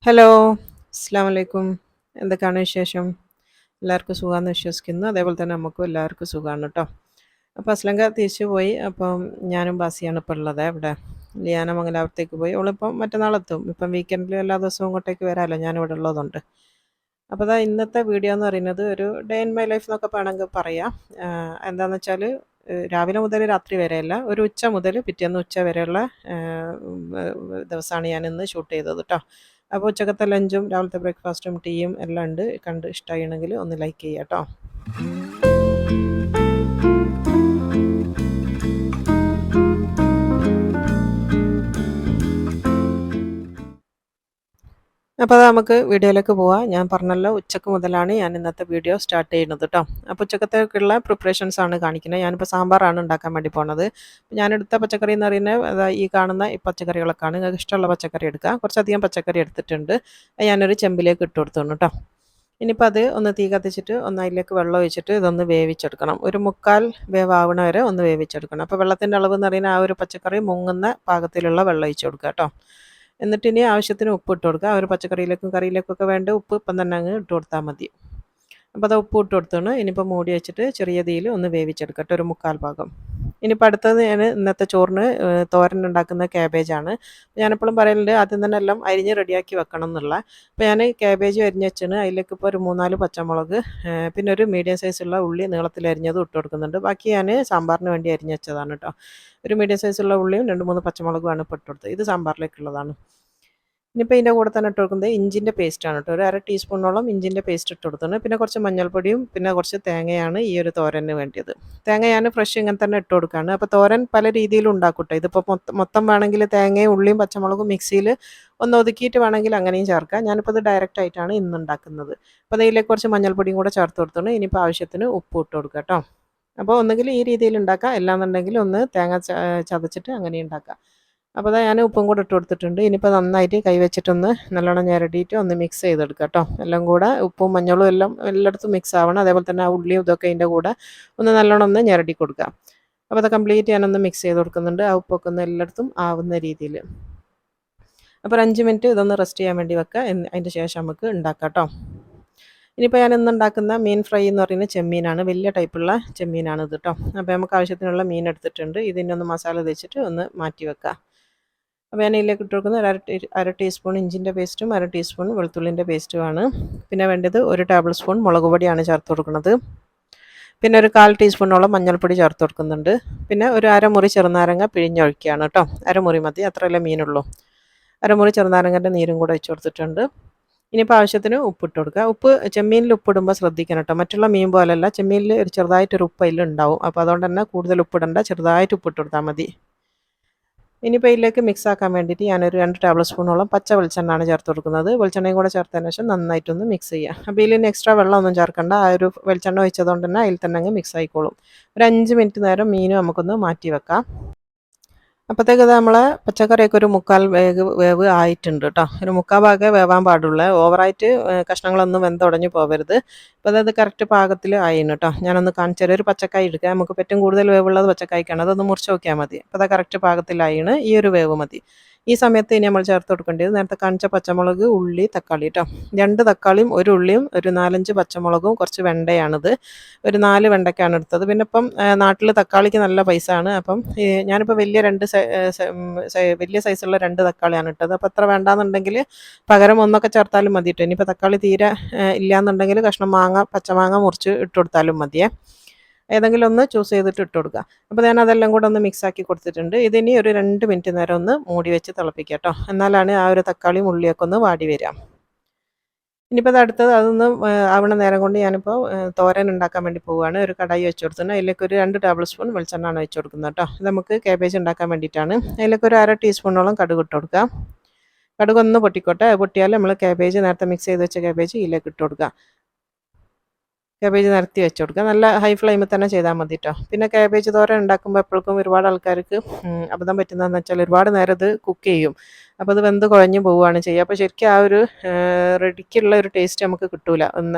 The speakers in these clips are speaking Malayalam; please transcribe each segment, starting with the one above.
ഹലോ, അസ്സലാമു അലൈക്കും. എന്തൊക്കെയാണ് വിശേഷം? എല്ലാവർക്കും സുഖാന്ന് വിശ്വസിക്കുന്നു. അതേപോലെ തന്നെ നമുക്കും എല്ലാവർക്കും സുഖാണ് ട്ടോ. അപ്പോൾ അസ്ലങ്ക തിരിച്ചു പോയി. അപ്പം ഞാനും ബാസിയാണ് ഇപ്പോൾ ഉള്ളത് ഇവിടെ. ലിയാന മംഗലാപുരത്തേക്ക് പോയി. ഓളിപ്പം മറ്റന്നാളെത്തും. ഇപ്പം വീക്കെൻഡിൽ എല്ലാ ദിവസവും ഇങ്ങോട്ടേക്ക് വരാമല്ലോ ഞാനിവിടെ ഉള്ളതുകൊണ്ട്. അപ്പോൾ ദാ ഇന്നത്തെ വീഡിയോ എന്ന് പറയുന്നത് ഒരു ഡേ ഇൻ മൈ ലൈഫ് എന്നൊക്കെ വേണമെങ്കിൽ പറയാം. എന്താണെന്ന് വെച്ചാൽ രാവിലെ മുതൽ രാത്രി വരെയല്ല, ഒരു ഉച്ച മുതൽ പിറ്റേന്ന് ഉച്ച വരെയുള്ള ദിവസമാണ് ഞാനിന്ന് ഷൂട്ട് ചെയ്തത് ട്ടോ. അപ്പോൾ ഉച്ചക്കത്തെ ലഞ്ചും രാവിലത്തെ ബ്രേക്ക്ഫാസ്റ്റും ടീയും എല്ലാം ഉണ്ട്. കണ്ട് ഇഷ്ടമാണെങ്കിൽ ഒന്ന് ലൈക്ക് ചെയ്യാം ട്ടോ. അപ്പോൾ അത് നമുക്ക് വീഡിയോയിലേക്ക് പോവാം. ഞാൻ പറഞ്ഞല്ലോ ഉച്ചക്ക് മുതലാണ് ഞാൻ ഇന്നത്തെ വീഡിയോ സ്റ്റാർട്ട് ചെയ്യുന്നത് ട്ടോ. അപ്പോൾ ഉച്ചക്കത്തേക്കുള്ള പ്രിപ്പറേഷൻസ് ആണ് കാണിക്കുന്നത്. ഞാനിപ്പോൾ സാമ്പാറാണ് ഉണ്ടാക്കാൻ വേണ്ടി പോണത്. ഞാനെടുത്ത പച്ചക്കറി എന്ന് പറയുന്നത് അതാ ഈ കാണുന്ന ഈ പച്ചക്കറികളൊക്കെയാണ്. നിങ്ങൾക്ക് ഇഷ്ടമുള്ള പച്ചക്കറി എടുക്കുക. കുറച്ചധികം പച്ചക്കറി എടുത്തിട്ടുണ്ട്. അത് ഞാനൊരു ചെമ്പിലേക്ക് ഇട്ട് കൊടുത്തോണം ട്ടോ. ഇനിയിപ്പോൾ അത് ഒന്ന് തീ കത്തിച്ചിട്ട് ഒന്ന് അതിലേക്ക് വെള്ളം ഒഴിച്ചിട്ട് ഇതൊന്ന് വേവിച്ചെടുക്കണം. ഒരു 1/4 വേവാവണ വരെ ഒന്ന് വേവിച്ചെടുക്കണം. അപ്പോൾ വെള്ളത്തിൻ്റെ അളവ് എന്ന് പറയുന്നത് ആ ഒരു പച്ചക്കറി മുങ്ങുന്ന പാകത്തിലുള്ള വെള്ളം ഒഴിച്ച് കൊടുക്കുക കേട്ടോ. എന്നിട്ട് ഇനി ആവശ്യത്തിന് ഉപ്പ് ഇട്ട് കൊടുക്കുക. ആ ഒരു പച്ചക്കറിയിലേക്കും കറിയിലേക്കൊക്കെ വേണ്ട ഉപ്പ് ഇപ്പം തന്നെ അങ്ങ് ഇട്ട് കൊടുത്താൽ മതി. അപ്പോൾ അത് ഉപ്പ് ഇട്ട് കൊടുത്താണ്. ഇനിയിപ്പോൾ മൂടി വെച്ചിട്ട് ചെറിയ തീയിൽ ഒന്ന് വേവിച്ചെടുക്കട്ടെ, ഒരു 1/4 ഭാഗം. ഇനിയിപ്പോൾ അടുത്തത് ഞാൻ ഇന്നത്തെ ചോറിന് തോരൻ ഉണ്ടാക്കുന്ന ക്യാബേജാണ്. ഞാനെപ്പോഴും പറയലുണ്ട് ആദ്യം തന്നെ എല്ലാം അരിഞ്ഞ് റെഡിയാക്കി വെക്കണം എന്നുള്ള. അപ്പോൾ ഞാൻ ക്യാബേജ് അരിഞ്ഞ് വെച്ചാണ്. അതിലേക്ക് ഇപ്പോൾ ഒരു 3-4 പച്ചമുളക്, പിന്നെ ഒരു മീഡിയം സൈസുള്ള ഉള്ളി നീളത്തിൽ അരിഞ്ഞതും ഇട്ട് കൊടുക്കുന്നുണ്ട്. ബാക്കി ഞാൻ സാമ്പാറിന് വേണ്ടി അരിഞ്ഞ് വെച്ചതാണ് കേട്ടോ. ഒരു മീഡിയം സൈസുള്ള ഉള്ളിയും 2-3 പച്ചമുളകുമാണ് ഇപ്പോൾ ഇട്ട് കൊടുത്തത്. ഇത് സാമ്പാറിലേക്കുള്ളതാണ്. ഇനിയിപ്പോൾ ഇതിൻ്റെ കൂടെ തന്നെ ഇട്ട് കൊടുക്കുന്നത് ഇഞ്ചിൻ്റെ പേസ്റ്റാണ് കേട്ടോ. ഒരു 1/2 ടീസ്പൂണോളം ഇഞ്ചിൻ്റെ പേസ്റ്റ് ഇട്ട് കൊടുത്തിട്ടുണ്ട്. പിന്നെ കുറച്ച് മഞ്ഞൾപ്പൊടിയും പിന്നെ കുറച്ച് തേങ്ങയാണ് ഈ ഒരു തോരന് വേണ്ടിയത്. തേങ്ങ ഞാൻ ഫ്രഷ് ഇങ്ങനെ തന്നെ ഇട്ട് കൊടുക്കുകയാണ്. അപ്പോൾ തോരൻ പല രീതിയിലും ഉണ്ടാക്കും കേട്ടോ. ഇതിപ്പോൾ മൊത്തം വേണമെങ്കിൽ തേങ്ങയും ഉള്ളിയും പച്ചമുളകും മിക്സിയിൽ ഒന്ന് ഒതുക്കിയിട്ട് വേണമെങ്കിൽ അങ്ങനെയും ചേർക്കാം. ഞാനിപ്പോൾ ഇത് ഡയറക്റ്റ് ആയിട്ടാണ് ഇന്ന് ഉണ്ടാക്കുന്നത്. അപ്പോൾ അതിലേക്ക് കുറച്ച് മഞ്ഞൾപ്പൊടിയും കൂടെ ചേർത്ത് കൊടുത്തിട്ടുണ്ട്. ഇനിയിപ്പോൾ ആവശ്യത്തിന് ഉപ്പ് ഇട്ട് കൊടുക്കുക കേട്ടോ. അപ്പോൾ ഒന്നുകിൽ ഈ രീതിയിൽ ഉണ്ടാക്കാം, അല്ലാന്നുണ്ടെങ്കിൽ ഒന്ന് തേങ്ങ ചതച്ചിട്ട് അങ്ങനെ ഉണ്ടാക്കാം. അപ്പോൾ അതാ ഞാൻ ഉപ്പും കൂടെ ഇട്ട് കൊടുത്തിട്ടുണ്ട്. ഇനിയിപ്പോൾ നന്നായിട്ട് കൈ വെച്ചിട്ടൊന്ന് നല്ലോണം ഞെരടിയിട്ട് ഒന്ന് മിക്സ് ചെയ്തെടുക്കുക കേട്ടോ. എല്ലാം കൂടെ ഉപ്പും മഞ്ഞളും എല്ലാം എല്ലായിടത്തും മിക്സ് ആവണം. അതേപോലെ തന്നെ ആ ഉള്ളിയും ഇതൊക്കെ അതിൻ്റെ കൂടെ ഒന്ന് നല്ലോണം ഒന്ന് ഞെരടി കൊടുക്കുക. അപ്പോൾ അത് കംപ്ലീറ്റ് ഞാനൊന്ന് മിക്സ് ചെയ്ത് കൊടുക്കുന്നുണ്ട്. ആ ഉപ്പൊക്കെ ഒന്ന് എല്ലായിടത്തും ആവുന്ന രീതിയിൽ. അപ്പോൾ ഒരു 5 മിനിറ്റ് ഇതൊന്ന് റെസ്റ്റ് ചെയ്യാൻ വേണ്ടി വെക്കുക. അതിൻ്റെ ശേഷം നമുക്ക് ഉണ്ടാക്കാം കേട്ടോ. ഇനിയിപ്പോൾ ഞാൻ ഇന്ന് ഉണ്ടാക്കുന്ന മീൻ ഫ്രൈ എന്ന് പറയുന്നത് ചെമ്മീനാണ്. വലിയ ടൈപ്പുള്ള ചെമ്മീനാണ് ഇത് കേട്ടോ. അപ്പോൾ നമുക്ക് ആവശ്യത്തിനുള്ള മീൻ എടുത്തിട്ടുണ്ട്. ഇതിൻ്റെ ഒന്ന് മസാല തേച്ചിട്ട് ഒന്ന് മാറ്റി വെക്കുക. അപ്പോൾ ഞാൻ ഇതിലേക്ക് ഇട്ട് കൊടുക്കുന്നത് അര ടീസ്പൂൺ ഇഞ്ചിൻ്റെ പേസ്റ്റും 1 ടീസ്പൂൺ വെളുത്തുള്ളിൻ്റെ പേസ്റ്റുമാണ്. പിന്നെ വേണ്ടത് 1 ടേബിൾ സ്പൂൺ മുളക് പൊടിയാണ് ചേർത്ത് കൊടുക്കുന്നത്. പിന്നെ ഒരു 1/4 ടീസ്പൂണോളം മഞ്ഞൾപ്പൊടി ചേർത്ത് കൊടുക്കുന്നുണ്ട്. പിന്നെ ഒരു അരമുറി ചെറുനാരങ്ങ പിഴിഞ്ഞൊഴിക്കുകയാണ് കേട്ടോ. അരമുറി മതി, അത്രയല്ലേ മീനുള്ളൂ. അരമുറി ചെറുനാരങ്ങൻ്റെ നീരും കൂടെ വെച്ച് കൊടുത്തിട്ടുണ്ട്. ഇനിയിപ്പോൾ ആവശ്യത്തിന് ഉപ്പിട്ട് കൊടുക്കുക. ഉപ്പ് ചെമ്മീനിൽ ഉപ്പിടുമ്പോൾ ശ്രദ്ധിക്കണം കേട്ടോ. മറ്റുള്ള മീൻ പോലെയല്ല, ചെമ്മീനിൽ ഒരു ചെറുതായിട്ടൊരു ഉപ്പ് അതിലുണ്ടാവും. അപ്പോൾ അതുകൊണ്ട് തന്നെ കൂടുതൽ ഉപ്പിടണ്ട, ചെറുതായിട്ട് ഉപ്പിട്ട് കൊടുത്താൽ മതി. ഇനിയിപ്പോൾ ഇതിലേക്ക് മിക്സ് ആക്കാൻ വേണ്ടിയിട്ട് ഞാനൊരു 2 ടേബിൾ സ്പൂണോളം പച്ച വെളിച്ചെണ്ണയാണ് ചേർത്ത് കൊടുക്കുന്നത്. വെളിച്ചെണ്ണയും കൂടെ ചേർത്തതിന് ശേഷം നന്നായിട്ടൊന്ന് മിക്സ് ചെയ്യുക. അപ്പോൾ ഇതിൽ എക്സ്ട്രാ വെള്ളമൊന്നും ചേർക്കണ്ട. ആ ഒരു വെളിച്ചെണ്ണ ഒഴിച്ചതുകൊണ്ട് തന്നെ അതിൽ തന്നെ അങ്ങ് മിക്സ് ആയിക്കോളും. ഒരു 5 മിനിറ്റ് നേരം മീനും നമുക്കൊന്ന് മാറ്റി വെക്കാം. അപ്പോഴത്തേക്ക് ഇത് നമ്മളെ പച്ചക്കറിയൊക്കെ ഒരു 1/4 വേവ് ആയിട്ടുണ്ട് കേട്ടോ. ഒരു 1/4 ഭാഗമേ വേവാൻ പാടുള്ളൂ. ഓവറായിട്ട് കഷ്ണങ്ങളൊന്നും വെന്തുടഞ്ഞ് പോകരുത്. അപ്പോൾ അതായത് കറക്റ്റ് പാകത്തിൽ ആയിന് കേട്ടോ. ഞാനൊന്ന് കാണിച്ചു തരാം. ഒരു പച്ചക്കായ എടുക്കുക. നമുക്ക് ഏറ്റവും കൂടുതൽ വേവുള്ളത് പച്ചക്കായ്ക്കാണ്. അതൊന്ന് മുറിച്ച് നോക്കിയാൽ മതി. അപ്പോൾ അത് കറക്റ്റ് പാകത്തിലായിന്. ഈ ഒരു വേവ് മതി. ഈ സമയത്ത് ഇനി നമ്മൾ ചേർത്ത് കൊടുക്കേണ്ടത് നേരത്തെ കാണിച്ച പച്ചമുളക്, ഉള്ളി, തക്കാളി കേട്ടോ. 2 തക്കാളിയും 1 ഉള്ളിയും ഒരു 4-5 പച്ചമുളകും കുറച്ച് വെണ്ടയാണിത്. ഒരു 4 വെണ്ടയ്ക്കാണ് എടുത്തത്. പിന്നെ ഇപ്പം നാട്ടിൽ തക്കാളിക്ക് നല്ല പൈസ ആണ്. അപ്പം ഞാനിപ്പോൾ വലിയ വലിയ സൈസുള്ള 2 തക്കാളിയാണ് ഇട്ടത്. അപ്പോൾ അത്ര വേണ്ടാന്നുണ്ടെങ്കിൽ പകരം ഒന്നൊക്കെ ചേർത്താലും മതി കേട്ടോ. ഇനിയിപ്പോൾ തക്കാളി തീരെ ഇല്ലയെന്നുണ്ടെങ്കിൽ കഷ്ണം പച്ചമാങ്ങ മുറിച്ച് ഇട്ട് കൊടുത്താലും മതിയേ. ഏതെങ്കിലും ഒന്ന് ചൂസ് ചെയ്തിട്ട് ഇട്ട് കൊടുക്കുക. അപ്പോൾ ഞാൻ അതെല്ലാം കൂടെ ഒന്ന് മിക്സ് ആക്കി കൊടുത്തിട്ടുണ്ട്. ഇതിനി ഒരു 2 മിനിറ്റ് നേരം ഒന്ന് മൂടി വെച്ച് തിളപ്പിക്കുക കേട്ടോ. എന്നാലാണ് ആ ഒരു തക്കാളിയും ഉള്ളിയൊക്കെ ഒന്ന് വാടി വരിക. ഇനിയിപ്പോൾ അത് അടുത്തത് അതൊന്ന് ആവണ നേരം കൊണ്ട് ഞാനിപ്പോൾ തോരൻ ഉണ്ടാക്കാൻ വേണ്ടി പോവുകയാണ്. ഒരു കടായി വെച്ച് കൊടുത്തിട്ടുണ്ട്. അതിലേക്ക് ഒരു 2 ടേബിൾ സ്പൂൺ വെളിച്ചെണ്ണയാണ് വെച്ച് കൊടുക്കുന്നത് കേട്ടോ. ഇത് നമുക്ക് കാബേജ് ഉണ്ടാക്കാൻ വേണ്ടിയിട്ടാണ്. അതിലേക്ക് ഒരു 1/2 ടീസ്പൂണോളം കടുക് ഇട്ട് കൊടുക്കുക. കടുക് ഒന്ന് പൊട്ടിക്കോട്ടെ. പൊട്ടിയാൽ നമ്മൾ കാബേജ് നേരത്തെ മിക്സ് ചെയ്ത് വെച്ച കാബേജ് ഇതിലേക്ക് ഇട്ട് കൊടുക്കുക. കാബേജ് നിരത്തി വെച്ച് കൊടുക്കുക. നല്ല ഹൈ ഫ്ലെയിമിൽ തന്നെ ചെയ്താൽ മതി കേട്ടോ. പിന്നെ കാബേജ് തോരൻ ഉണ്ടാക്കുമ്പോൾ എപ്പോഴും ഒരുപാട് ആൾക്കാർക്ക് അബദ്ധം പറ്റുന്നതെന്ന് വെച്ചാൽ ഒരുപാട് നേരം ഇത് കുക്ക് ചെയ്യും. അപ്പോൾ അത് വെന്ത് കുഴഞ്ഞു പോവുകയാണ് ചെയ്യുക. അപ്പോൾ ശരിക്കും ആ ഒരു റെഡിക്കുള്ള ഒരു ടേസ്റ്റ് നമുക്ക് കിട്ടൂല.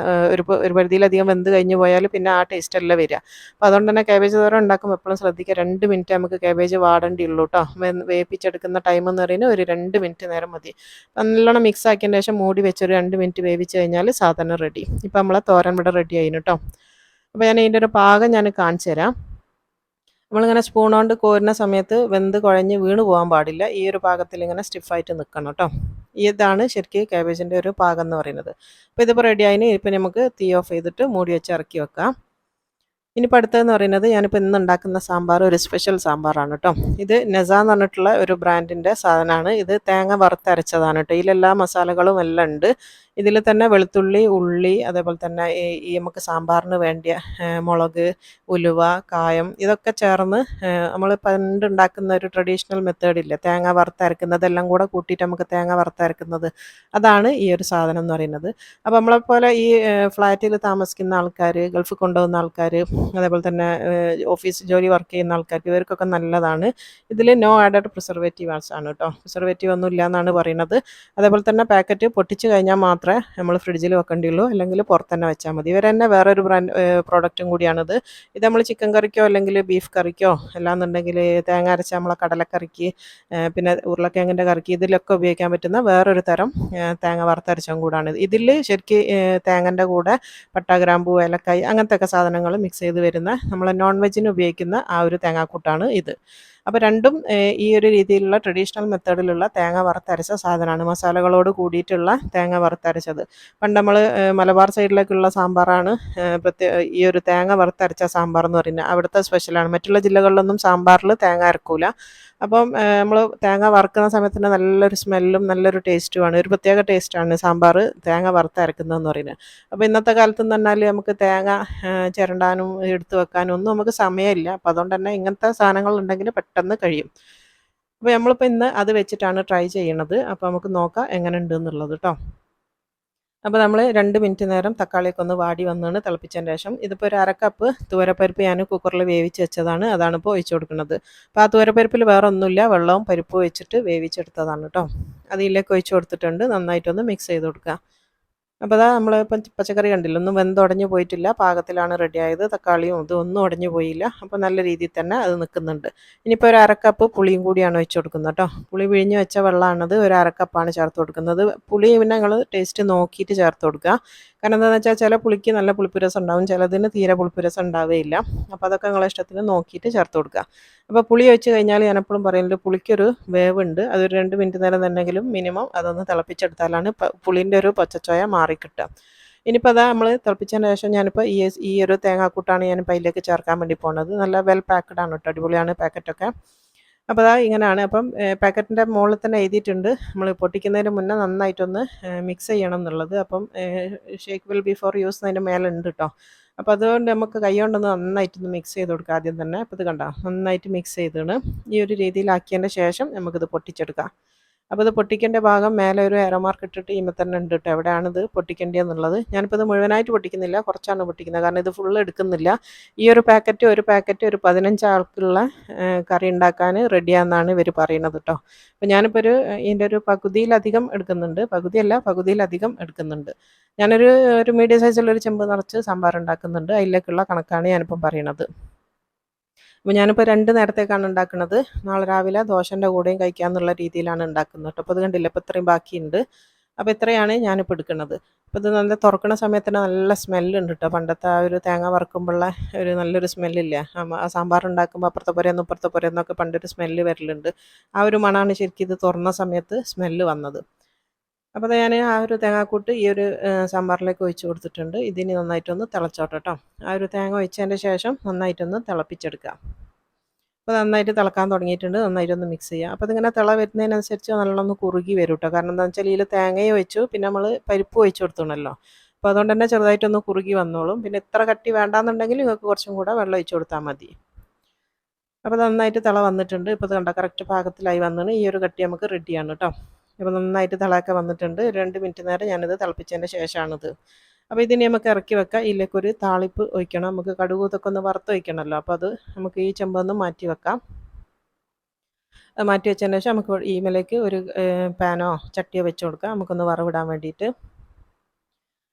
ഒരു പരിധിയിലധികം വെന്ത് കഴിഞ്ഞ് പോയാൽ പിന്നെ ആ ടേസ്റ്റ് അല്ല വരിക. അപ്പോൾ അതുകൊണ്ട് തന്നെ കാബേജ് തോരൻ ഉണ്ടാക്കുമ്പോൾ എപ്പോഴും ശ്രദ്ധിക്കുക, 2 മിനിറ്റ് നമുക്ക് കാബേജ് വാടേണ്ടിയുള്ളൂ കേട്ടോ. വേവിച്ചെടുക്കുന്ന ടൈം എന്ന് പറയുന്നത് ഒരു 2 മിനിറ്റ് നേരം മതി. നല്ലോണം മിക്സ് ആക്കിയതിന് ശേഷം മൂടി വെച്ച് ഒരു 2 മിനിറ്റ് വേവിച്ച് കഴിഞ്ഞാൽ സാധനം റെഡി. ഇപ്പോൾ നമ്മളെ തോരൻ ഇവിടെ റെഡി ആയിന് കേട്ടോ. അപ്പോൾ ഞാൻ ഇതിൻ്റെ ഒരു പാകം ഞാൻ കാണിച്ചു തരാം. നമ്മളിങ്ങനെ സ്പൂൺ കൊണ്ട് കോരുന്ന സമയത്ത് വെന്ത് കുഴഞ്ഞ് വീണ് പോകാൻ പാടില്ല. ഈ ഒരു പാകത്തിൽ ഇങ്ങനെ സ്റ്റിഫായിട്ട് നിൽക്കണം കേട്ടോ. ഇതാണ് ശരിക്കും കാബേജിൻ്റെ ഒരു പാകം എന്ന് പറയുന്നത്. അപ്പോൾ ഇതിപ്പോൾ റെഡി ആയിന്. ഇപ്പം നമുക്ക് തീ ഓഫ് ചെയ്തിട്ട് മൂടി വെച്ച് ഇറക്കി വെക്കാം. ഇനിയിപ്പോൾ അടുത്തതെന്ന് പറയുന്നത്, ഞാനിപ്പോൾ ഇന്ന് ഉണ്ടാക്കുന്ന സാമ്പാർ ഒരു സ്പെഷ്യൽ സാമ്പാറാണ് കേട്ടോ. ഇത് നെസ എന്ന് പറഞ്ഞിട്ടുള്ള ഒരു ബ്രാൻഡിൻ്റെ സാധനമാണ്. ഇത് തേങ്ങ വറുത്തരച്ചതാണ് കേട്ടോ. ഇതിലെല്ലാ മസാലകളും എല്ലാം ഉണ്ട്. ഇതിൽ തന്നെ വെളുത്തുള്ളി, ഉള്ളി, അതേപോലെ തന്നെ ഈ നമുക്ക് സാമ്പാറിന് വേണ്ടിയ മുളക്, ഉലുവ, കായം ഇതൊക്കെ ചേർന്ന് നമ്മൾ പണ്ട് ഉണ്ടാക്കുന്ന ഒരു ട്രഡീഷണൽ മെത്തേഡില്ലേ, തേങ്ങ വറുത്തരക്കുന്നതെല്ലാം കൂടെ കൂട്ടിയിട്ട് നമുക്ക് തേങ്ങ വറുത്തരക്കുന്നത്, അതാണ് ഈ ഒരു സാധനം എന്ന് പറയുന്നത്. അപ്പോൾ നമ്മളെപ്പോലെ ഈ ഫ്ലാറ്റിൽ താമസിക്കുന്ന ആൾക്കാർ, ഗൾഫിൽ കൊണ്ടുപോകുന്ന ആൾക്കാർ, അതേപോലെ തന്നെ ഓഫീസ് ജോലി വർക്ക് ചെയ്യുന്ന ആൾക്കാർക്ക് ഇവർക്കൊക്കെ നല്ലതാണ്. ഇതിൽ നോ ആഡഡ് പ്രിസർവേറ്റീവ്സ് ആണ് കേട്ടോ. പ്രിസർവേറ്റീവ് ഒന്നും ഇല്ല എന്നാണ് പറയുന്നത്. അതേപോലെ തന്നെ പാക്കറ്റ് പൊട്ടിച്ച് കഴിഞ്ഞാൽ മാത്രമേ നമ്മൾ ഫ്രിഡ്ജിൽ വെക്കേണ്ടിയുള്ളൂ, അല്ലെങ്കിൽ പുറത്ത് തന്നെ വെച്ചാൽ മതി. ഇവർ തന്നെ വേറൊരു ബ്രാൻഡ് പ്രോഡക്റ്റും കൂടിയാണിത്. ഇത് നമ്മൾ ചിക്കൻ കറിക്കോ അല്ലെങ്കിൽ ബീഫ് കറിക്കോ അല്ലാന്നുണ്ടെങ്കിൽ തേങ്ങ അരച്ച നമ്മളെ കടലക്കറിക്ക്, പിന്നെ ഉരുളക്കിഴങ്ങിൻ്റെ കറിക്ക്, ഇതിലൊക്കെ ഉപയോഗിക്കാൻ പറ്റുന്ന വേറൊരു തരം തേങ്ങ വറുത്തരച്ചും കൂടാണ്. ഇതിൽ ശരിക്ക് തേങ്ങൻ്റെ കൂടെ പട്ട, ഗ്രാമ്പൂ, ഏലക്കായ് അങ്ങനത്തെ ഒക്കെ സാധനങ്ങൾ മിക്സ് ചെയ്ത് വരുന്ന നമ്മൾ നോൺ വെജിന് ഉപയോഗിക്കുന്ന ആ ഒരു തേങ്ങാക്കൂട്ടാണ് ഇത്. അപ്പോൾ രണ്ടും ഈ ഒരു രീതിയിലുള്ള ട്രഡീഷണൽ മെത്തേഡിലുള്ള തേങ്ങ വറുത്തരച്ച സാധനമാണ്. മസാലകളോട് കൂടിയിട്ടുള്ള തേങ്ങ വറുത്തരച്ചത്. പണ്ട് നമ്മൾ മലബാർ സൈഡിലേക്കുള്ള സാമ്പാറാണ് ഈ ഒരു തേങ്ങ വറുത്തരച്ച സാമ്പാർ എന്ന് പറയുന്നത്. അവിടുത്തെ സ്പെഷ്യലാണ്. മറ്റുള്ള ജില്ലകളിലൊന്നും സാമ്പാറിൽ തേങ്ങ അരക്കൂല. അപ്പം നമ്മൾ തേങ്ങ വറുക്കുന്ന സമയത്തിന് നല്ലൊരു സ്മെല്ലും നല്ലൊരു ടേസ്റ്റുമാണ്. ഒരു പ്രത്യേക ടേസ്റ്റാണ് സാമ്പാർ തേങ്ങ വറുത്തരക്കുന്നതെന്ന് പറയുന്നത്. അപ്പോൾ ഇന്നത്തെ കാലത്തെന്ന് പറഞ്ഞാൽ നമുക്ക് തേങ്ങ ചിരണ്ടാനും എടുത്ത് വെക്കാനും ഒന്നും നമുക്ക് സമയമില്ല. അപ്പോൾ അതുകൊണ്ട് തന്നെ ഇങ്ങനത്തെ സാധനങ്ങൾ ഉണ്ടെങ്കിൽ പെട്ടെന്ന് കഴിയും. അപ്പോൾ നമ്മളിപ്പോൾ ഇന്ന് അത് വെച്ചിട്ടാണ് ട്രൈ ചെയ്യണത്. അപ്പോൾ നമുക്ക് നോക്കാം എങ്ങനെ ഉണ്ട് എന്നുള്ളത് കേട്ടോ. അപ്പോൾ നമ്മൾ 2 മിനിറ്റ് നേരം തക്കാളിയൊക്കെ ഒന്ന് വാടി വന്നാണ് തിളപ്പിച്ചതിന് ശേഷം, ഇതിപ്പോൾ ഒരു 1/2 കപ്പ് തുവരപ്പരിപ്പ് ഞാൻ കുക്കറിൽ വേവിച്ച് വെച്ചതാണ്. അതാണിപ്പോൾ ഒഴിച്ച് കൊടുക്കുന്നത്. അപ്പോൾ ആ തുവരപ്പരിപ്പിൽ വേറെ ഒന്നുമില്ല, വെള്ളവും പരിപ്പും വെച്ചിട്ട് വേവിച്ചെടുത്തതാണ് കേട്ടോ. അത് ഇതിലേക്ക് ഒഴിച്ച് കൊടുത്തിട്ടുണ്ട്. നന്നായിട്ടൊന്ന് മിക്സ് ചെയ്ത് കൊടുക്കുക. അപ്പോൾ അതാ നമ്മൾ പച്ചക്കറി കണ്ടില്ല, ഒന്നും വെന്തുടഞ്ഞു പോയിട്ടില്ല, പാകത്തിലാണ് റെഡി ആയത്. തക്കാളിയും ഇതൊന്നും ഉടഞ്ഞു പോയില്ല. അപ്പോൾ നല്ല രീതിയിൽ തന്നെ അത് നിൽക്കുന്നുണ്ട്. ഇനിയിപ്പോൾ ഒരു 1/2 കപ്പ് പുളിയും കൂടിയാണ് വെച്ച് കൊടുക്കുന്നത് കേട്ടോ. പുളി പിഴിഞ്ഞ് വെച്ച വെള്ളമാണത്. ഒരു 1/2 കപ്പാണ് ചേർത്ത് കൊടുക്കുന്നത്. പുളി പിന്നെ നിങ്ങൾ ടേസ്റ്റ് നോക്കിയിട്ട് ചേർത്ത് കൊടുക്കുക. കാരണം എന്താണെന്ന് വെച്ചാൽ ചില പുളിക്ക് നല്ല പുളിപ്പുരസം ഉണ്ടാവും, ചിലതിന് തീരെ പുളിപ്പുരസം ഉണ്ടാവുകയില്ല. അപ്പോൾ അതൊക്കെ നിങ്ങളെ ഇഷ്ടത്തിന് നോക്കിയിട്ട് ചേർത്ത് കൊടുക്കുക. അപ്പോൾ പുളി ഒഴിച്ച് കഴിഞ്ഞാൽ ഞാൻ എപ്പോഴും പറയുന്നത്, പുളിക്കൊരു വേവുണ്ട്. അതൊരു 2 മിനിറ്റ് നേരം തന്നെങ്കിലും മിനിമം അതൊന്ന് തിളപ്പിച്ചെടുത്താലാണ് പുളിൻ്റെ ഒരു പച്ചച്ചോയ മാറിക്കിട്ടുക. ഇനിയിപ്പോൾ അതാ നമ്മൾ തിളപ്പിച്ചതിന് ശേഷം ഞാനിപ്പോൾ ഈ ഒരു തേങ്ങാക്കൂട്ടാണ് ഞാനിപ്പോൾ അതിലേക്ക് ചേർക്കാൻ വേണ്ടി പോകുന്നത്. നല്ല വെൽ പാക്ക്ഡ് ആണ് കേട്ടോ, അടിപൊളിയാണ് പാക്കറ്റൊക്കെ. അപ്പോൾ അതാ ഇങ്ങനെയാണ്. അപ്പം പാക്കറ്റിൻ്റെ മുകളിൽ തന്നെ എഴുതിയിട്ടുണ്ട് നമ്മൾ പൊട്ടിക്കുന്നതിന് മുന്നേ നന്നായിട്ടൊന്ന് മിക്സ് ചെയ്യണം എന്നുള്ളത്. അപ്പം ഷേക്ക് വിൽ ബിഫോർ യൂസ് എന്നതിൻ്റെ മേലെ ഉണ്ട് കേട്ടോ. അപ്പോൾ അതുകൊണ്ട് നമുക്ക് കൈ കൊണ്ടൊന്ന് നന്നായിട്ടൊന്ന് മിക്സ് ചെയ്ത് കൊടുക്കാം ആദ്യം തന്നെ. അപ്പോൾ ഇത് കണ്ടോ, നന്നായിട്ട് മിക്സ് ചെയ്താണ്. ഈ ഒരു രീതിയിലാക്കിയതിൻ്റെ ശേഷം നമുക്കിത് പൊട്ടിച്ചെടുക്കാം. അപ്പോൾ ഇത് പൊട്ടിക്കേണ്ട ഭാഗം മേലെ ഒരു എറോ മാർക്ക് ഇട്ടിട്ട് ഇമ്മ തന്നെ ഉണ്ട് കേട്ടോ, എവിടെയാണിത് പൊട്ടിക്കേണ്ടതെന്നുള്ളത്. ഞാനിപ്പോൾ ഇത് മുഴുവനായിട്ട് പൊട്ടിക്കുന്നില്ല, കുറച്ചാണ് പൊട്ടിക്കുന്നത്. കാരണം ഇത് ഫുള്ള് എടുക്കുന്നില്ല. ഈ ഒരു പാക്കറ്റ് ഒരു 15 ആൾക്കുള്ള കറി ഉണ്ടാക്കാൻ റെഡിയാണെന്നാണ് ഇവർ പറയുന്നത് കേട്ടോ. അപ്പോൾ ഞാനിപ്പോൾ ഇതിൻ്റെ ഒരു പകുതിയിലധികം എടുക്കുന്നുണ്ട്. പകുതിയല്ല, പകുതിയിലധികം എടുക്കുന്നുണ്ട്. ഒരു മീഡിയം സൈസുള്ള ചെമ്പ് നിറച്ച് സാമ്പാർ ഉണ്ടാക്കുന്നുണ്ട്. അതിലേക്കുള്ള കണക്കാണ് ഞാനിപ്പം പറയണത്. അപ്പോൾ ഞാനിപ്പോൾ 2 നേരത്തേക്കാണ് ഉണ്ടാക്കുന്നത്. നാളെ രാവിലെ ദോശൻ്റെ കൂടെയും കഴിക്കാമെന്നുള്ള രീതിയിലാണ് ഉണ്ടാക്കുന്നത് കേട്ടോ. അപ്പോൾ അത് കണ്ടില്ല, ഇപ്പോൾ ഇത്രയും ബാക്കിയുണ്ട്. അപ്പോൾ ഇത്രയാണ് ഞാനിപ്പോൾ എടുക്കുന്നത്. അപ്പോൾ ഇത് നല്ല തുറക്കുന്ന സമയത്തിന് നല്ല സ്മെല്ലുണ്ട് കേട്ടോ. പണ്ടത്തെ ആ ഒരു തേങ്ങ വറുക്കുമ്പോഴുള്ള ഒരു നല്ലൊരു സ്മെല്ലില്ലേ, ആ സാമ്പാർ ഉണ്ടാക്കുമ്പോൾ അപ്പുറത്തെ പുരയെന്ന് ഇപ്പുറത്തെ പുരയെന്നൊക്കെ പണ്ടൊരു സ്മെല്ല് വരലുണ്ട്. ആ ഒരു മണമാണ് ശരിക്കും ഇത് തുറന്ന സമയത്ത് സ്മെല്ല് വന്നത്. അപ്പോൾ ഞാൻ ആ ഒരു തേങ്ങാക്കൂട്ട് ഈ ഒരു സാമ്പാറിലേക്ക് ഒഴിച്ച് കൊടുത്തിട്ടുണ്ട്. ഇതിനി നന്നായിട്ടൊന്ന് തിളച്ചോട്ടെ കേട്ടോ. ആ ഒരു തേങ്ങ ഒഴിച്ചതിൻ്റെ ശേഷം നന്നായിട്ടൊന്ന് തിളപ്പിച്ചെടുക്കുക. അപ്പോൾ നന്നായിട്ട് തിളക്കാൻ തുടങ്ങിയിട്ടുണ്ട്. നന്നായിട്ടൊന്ന് മിക്സ് ചെയ്യുക. അപ്പോൾ ഇതിങ്ങനെ തിള വരുന്നതിനനുസരിച്ച് നല്ലോണം ഒന്ന് കുറുകി വരും കേട്ടോ. കാരണം എന്താണെന്ന് വെച്ചാൽ ഇതിൽ തേങ്ങയും ഒഴിച്ചു, പിന്നെ നമ്മൾ പരിപ്പ് ഒഴിച്ച് കൊടുത്തണല്ലോ. അപ്പോൾ അതുകൊണ്ട് തന്നെ ചെറുതായിട്ടൊന്ന് കുറുകി വന്നോളും. പിന്നെ ഇത്ര കട്ടി വേണ്ടാന്നുണ്ടെങ്കിൽ നിങ്ങൾക്ക് കുറച്ചും കൂടെ വെള്ളം ഒഴിച്ച് കൊടുത്താൽ മതി. അപ്പോൾ നന്നായിട്ട് തിള വന്നിട്ടുണ്ട്. ഇപ്പോൾ ഇത് കണ്ടോ, കറക്റ്റ് പാകത്തിലായി വന്നിട്ട് ഈ ഒരു കട്ടി നമുക്ക് റെഡിയാണ് കേട്ടോ. അപ്പോൾ നന്നായിട്ട് തിളയൊക്കെ വന്നിട്ടുണ്ട്. 2 മിനിറ്റ് നേരം ഞാനിത് തിളപ്പിച്ചതിൻ്റെ ശേഷമാണിത്. അപ്പോൾ ഇതിനി നമുക്ക് ഇറക്കി വെക്കാം. ഇതിലേക്കൊരു താളിപ്പ് ഒഴിക്കണം. നമുക്ക് കടുക് ഇതൊക്കെ ഒന്ന് വറുത്ത് വയ്ക്കണമല്ലോ. അപ്പോൾ അത് നമുക്ക് ഈ ചെമ്പൊന്ന് മാറ്റി വെക്കാം. മാറ്റി വെച്ചതിന് ശേഷം നമുക്ക് ഈമലേക്ക് ഒരു പാനോ ചട്ടിയോ വെച്ച് കൊടുക്കാം നമുക്കൊന്ന് വറവിടാൻ വേണ്ടിയിട്ട്.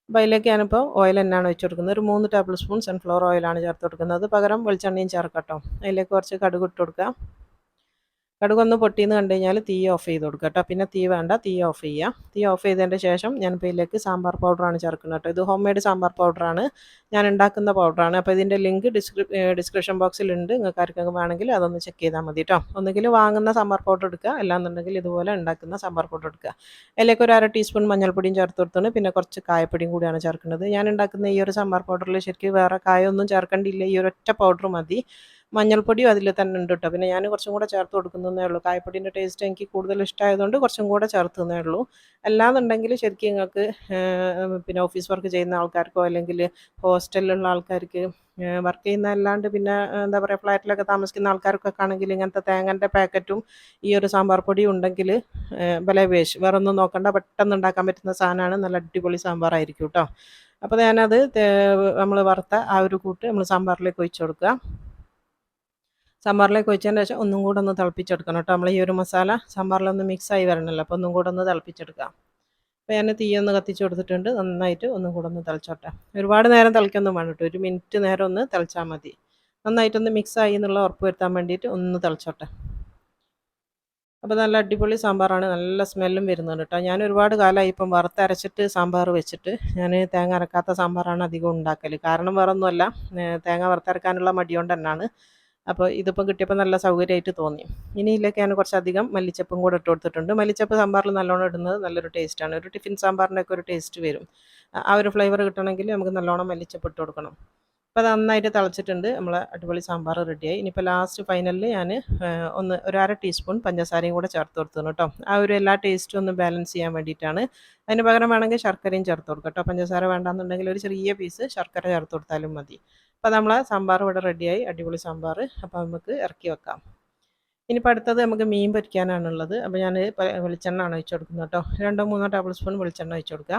അപ്പോൾ അതിലേക്ക് ഞാനിപ്പോൾ ഓയിൽ തന്നെയാണ് വെച്ച് കൊടുക്കുന്നത്. ഒരു 3 ടേബിൾ സ്പൂൺ സൺഫ്ലവർ ഓയിലാണ് ചേർത്ത് കൊടുക്കുന്നത്. പകരം വെളിച്ചെണ്ണയും ചേർക്കാം കേട്ടോ. അതിലേക്ക് കുറച്ച് കടുക് ഇട്ട് കൊടുക്കുക. കടുകൊന്ന് പൊട്ടിയെന്ന് കണ്ടു കഴിഞ്ഞാൽ തീ ഓഫ് ചെയ്ത് കൊടുക്കുക കേട്ടോ. പിന്നെ തീ വേണ്ട, തീ ഓഫ് ചെയ്യുക. തീ ഓഫ് ചെയ്തതിൻ്റെ ശേഷം ഞാനിപ്പോൾ ഇതിലേക്ക് സാമ്പാർ പൗഡറാണ് ചേർക്കുന്നത് കേട്ടോ. ഇത് ഹോം മെയ്ഡ് സാമ്പാർ പൗഡറാണ്, ഞാൻ ഉണ്ടാക്കുന്ന പൗഡറാണ്. അപ്പോൾ ഇതിൻ്റെ ലിങ്ക് ഡിസ്ക്രിപ്ഷൻ ബോക്സിലുണ്ട്. നിങ്ങൾക്ക് ആർക്കെങ്കിലും വേണമെങ്കിൽ അതൊന്ന് ചെക്ക് ചെയ്താൽ മതി കേട്ടോ. ഒന്നുകിൽ വാങ്ങുന്ന സാമ്പാർ പൗഡർ എടുക്കുക, അല്ലാന്നുണ്ടെങ്കിൽ ഇതുപോലെ ഉണ്ടാക്കുന്ന സാമ്പാർ പൗഡർ എടുക്കുക. അതിലേക്ക് ഒരു 1/2 ടീസ്പൂൺ മഞ്ഞൾപ്പൊടിയും ചേർത്ത് കൊടുത്തിട്ടുണ്ട്. പിന്നെ കുറച്ച് കായപ്പൊടിയും കൂടിയാണ് ചേർക്കുന്നത്. ഞാൻ ഉണ്ടാക്കുന്ന ഈ ഒരു സാമ്പാർ പൗഡറിൽ ശരിക്കും വേറെ കായൊന്നും ചേർക്കേണ്ടിയില്ല, ഈ ഒരൊറ്റ പൗഡർ മതി. മഞ്ഞൾപ്പൊടിയും അതിൽ തന്നെ ഉണ്ട് കേട്ടോ. പിന്നെ ഞാൻ കുറച്ചും കൂടെ ചേർത്ത് കൊടുക്കുന്നതേ ഉള്ളൂ. കായപ്പൊടിൻ്റെ ടേസ്റ്റ് എനിക്ക് കൂടുതൽ ഇഷ്ടമായതുകൊണ്ട് കുറച്ചും കൂടെ ചേർത്തുന്നേ ഉള്ളൂ. അല്ലാന്നുണ്ടെങ്കിൽ ശരിക്കും നിങ്ങൾക്ക് പിന്നെ ഓഫീസ് വർക്ക് ചെയ്യുന്ന ആൾക്കാർക്കോ അല്ലെങ്കിൽ ഹോസ്റ്റലിലുള്ള ആൾക്കാർക്ക് വർക്ക് ചെയ്യുന്ന അല്ലാണ്ട് പിന്നെ എന്താ പറയുക ഫ്ലാറ്റിലൊക്കെ താമസിക്കുന്ന ആൾക്കാർക്കൊക്കെ ആണെങ്കിൽ ഇങ്ങനത്തെ തേങ്ങൻ്റെ പാക്കറ്റും ഈ ഒരു സാമ്പാർ പൊടിയും ഉണ്ടെങ്കിൽ ബലേവേഷ് വേറെ ഒന്നും നോക്കണ്ട, പെട്ടെന്ന് ഉണ്ടാക്കാൻ പറ്റുന്ന സാധനമാണ്. നല്ല അടിപൊളി സാമ്പാറായിരിക്കും കേട്ടോ. അപ്പോൾ ഞാനത് നമ്മൾ വറുത്ത ആ ഒരു കൂട്ട് നമ്മൾ സാമ്പാറിലേക്ക് ഒഴിച്ചു കൊടുക്കുക. സാമ്പാറിലേക്ക് ഒഴിച്ചതിന് ശേഷം ഒന്നും കൂടെ ഒന്ന് തിളപ്പിച്ചെടുക്കണം കേട്ടോ. നമ്മൾ ഈ ഒരു മസാല സാമ്പാറിലൊന്ന് മിക്സായി വരണമല്ലോ, അപ്പോൾ ഒന്നും കൂടെ ഒന്ന് തിളപ്പിച്ചെടുക്കാം. അപ്പോൾ ഞാൻ തീയൊന്ന് കത്തിച്ച് കൊടുത്തിട്ടുണ്ട്. നന്നായിട്ട് ഒന്നും കൂടെ ഒന്ന് തിളച്ചോട്ടെ. ഒരുപാട് നേരം തിളയ്ക്കൊന്നും വേണ്ട കേട്ടോ, 1 മിനിറ്റ് നേരം ഒന്ന് തിളച്ചാൽ മതി. നന്നായിട്ടൊന്ന് മിക്സായി എന്നുള്ള ഉറപ്പ് വരുത്താൻ വേണ്ടിയിട്ട് ഒന്ന് തിളച്ചോട്ടെ. അപ്പോൾ നല്ല അടിപൊളി സാമ്പാറാണ്, നല്ല സ്മെല്ലും വരുന്നുണ്ട് കേട്ടോ. ഞാൻ ഒരുപാട് കാലമായി ഇപ്പം വറുത്തരച്ചിട്ട് സാമ്പാർ വെച്ചിട്ട്. ഞാൻ തേങ്ങ അരക്കാത്ത സാമ്പാറാണ് അധികം ഉണ്ടാക്കൽ. കാരണം വേറെ ഒന്നുമല്ല, തേങ്ങ വറുത്തരക്കാനുള്ള മടിയോണ്ട് തന്നെയാണ്. അപ്പോൾ ഇതിപ്പം കിട്ടിയപ്പോൾ നല്ല സൗകര്യമായിട്ട് തോന്നി. ഇനി ഇതിലേക്ക് ഞാൻ കുറച്ചധികം മല്ലിച്ചപ്പും കൂടെ ഇട്ട് കൊടുത്തിട്ടുണ്ട്. മല്ലിച്ചപ്പ് സാമ്പാറിൽ നല്ലോണം ഇടുന്നത് നല്ലൊരു ടേസ്റ്റാണ്. ഒരു ടിഫിൻ സാമ്പാറിൻ്റെയൊക്കെ ഒരു ടേസ്റ്റ് വരും. ആ ഒരു ഫ്ലേവർ കിട്ടണമെങ്കിൽ നമുക്ക് നല്ലോണം മല്ലിച്ചപ്പ് ഇട്ട് കൊടുക്കണം. അപ്പോൾ അത് നന്നായിട്ട് തിളച്ചിട്ടുണ്ട്. നമ്മൾ അടിപൊളി സാമ്പാർ റെഡിയായി. ഇനിയിപ്പോൾ ലാസ്റ്റ് ഫൈനലിൽ ഞാൻ ഒരു 1/2 ടീസ്പൂൺ പഞ്ചസാരയും കൂടെ ചേർത്ത് കൊടുത്തു കേട്ടോ. ആ ഒരു എല്ലാ ടേസ്റ്റും ഒന്ന് ബാലൻസ് ചെയ്യാൻ വേണ്ടിയിട്ടാണ്. അതിന് പകരം വേണമെങ്കിൽ ശർക്കരയും ചേർത്ത് കൊടുക്കാം കേട്ടോ. പഞ്ചസാര വേണ്ടാന്നുണ്ടെങ്കിൽ ഒരു ചെറിയ പീസ് ശർക്കര ചേർത്ത് കൊടുത്താലും മതി. അപ്പോൾ നമ്മളെ സാമ്പാർ ഇവിടെ റെഡിയായി, അടിപൊളി സാമ്പാർ. അപ്പോൾ നമുക്ക് ഇറക്കി വെക്കാം. ഇനിയിപ്പോൾ അടുത്തത് നമുക്ക് മീൻ പൊരിക്കാനാണുള്ളത്. അപ്പോൾ ഞാൻ വെളിച്ചെണ്ണ ആണ് ഒഴിച്ച് കൊടുക്കുന്നത് കേട്ടോ. 2-3 ടേബിൾ സ്പൂൺ വെളിച്ചെണ്ണ ഒഴിച്ച് കൊടുക്കുക.